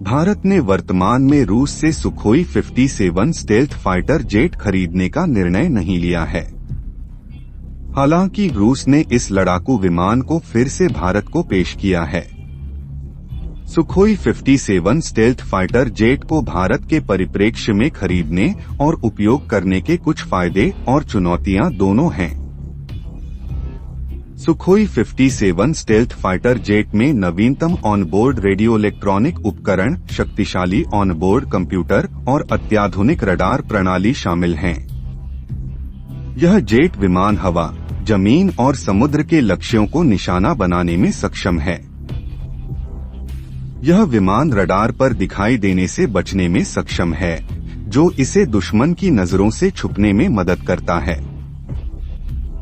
भारत ने वर्तमान में रूस से सुखोई 57 स्टेल्थ फाइटर जेट खरीदने का निर्णय नहीं लिया है। हालांकि रूस ने इस लड़ाकू विमान को फिर से भारत को पेश किया है। सुखोई 57 स्टेल्थ फाइटर जेट को भारत के परिप्रेक्ष्य में खरीदने और उपयोग करने के कुछ फायदे और चुनौतियां दोनों हैं। सुखोई 57 स्टेल्थ फाइटर जेट में नवीनतम ऑनबोर्ड रेडियो इलेक्ट्रॉनिक उपकरण, शक्तिशाली ऑनबोर्ड कंप्यूटर और अत्याधुनिक रडार प्रणाली शामिल हैं। यह जेट विमान हवा, जमीन और समुद्र के लक्ष्यों को निशाना बनाने में सक्षम है। यह विमान रडार पर दिखाई देने से बचने में सक्षम है, जो इसे दुश्मन की नजरों से छुपने में मदद करता है।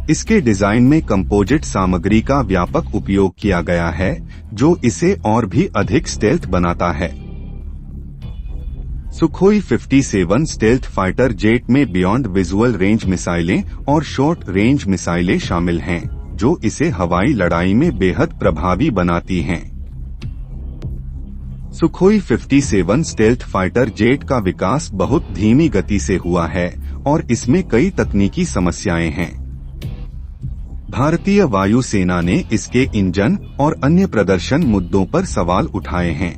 इसके डिजाइन में कंपोजिट सामग्री का व्यापक उपयोग किया गया है, जो इसे और भी अधिक स्टेल्थ बनाता है। सुखोई 57 स्टेल्थ फाइटर जेट में बियॉन्ड विजुअल रेंज मिसाइलें और शॉर्ट रेंज मिसाइलें शामिल हैं, जो इसे हवाई लड़ाई में बेहद प्रभावी बनाती हैं। सुखोई 57 स्टेल्थ फाइटर जेट का विकास बहुत धीमी गति से हुआ है और इसमें कई तकनीकी समस्याएं हैं। भारतीय वायुसेना ने इसके इंजन और अन्य प्रदर्शन मुद्दों पर सवाल उठाए हैं।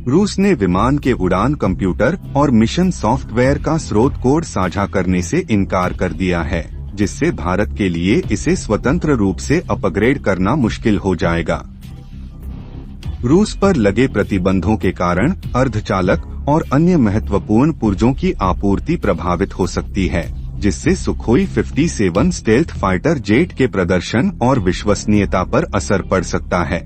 रूस ने विमान के उड़ान कंप्यूटर और मिशन सॉफ्टवेयर का स्रोत कोड साझा करने से इनकार कर दिया है, जिससे भारत के लिए इसे स्वतंत्र रूप से अपग्रेड करना मुश्किल हो जाएगा। रूस पर लगे प्रतिबंधों के कारण अर्धचालक और अन्य महत्वपूर्ण पुर्जों की आपूर्ति प्रभावित हो सकती है, जिससे सुखोई 57 स्टेल्थ फाइटर जेट के प्रदर्शन और विश्वसनीयता पर असर पड़ सकता है।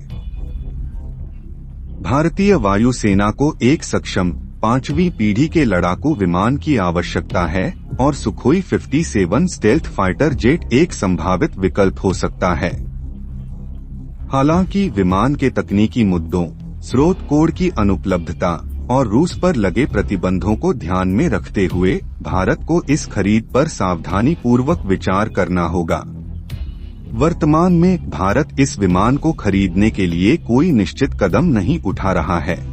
भारतीय वायुसेना को एक सक्षम 5वीं पीढ़ी के लड़ाकू विमान की आवश्यकता है और सुखोई 57 स्टेल्थ फाइटर जेट एक संभावित विकल्प हो सकता है। हालांकि विमान के तकनीकी मुद्दों, स्रोत कोड की अनुपलब्धता और रूस पर लगे प्रतिबंधों को ध्यान में रखते हुए भारत को इस खरीद पर सावधानी पूर्वक विचार करना होगा। वर्तमान में भारत इस विमान को खरीदने के लिए कोई निश्चित कदम नहीं उठा रहा है।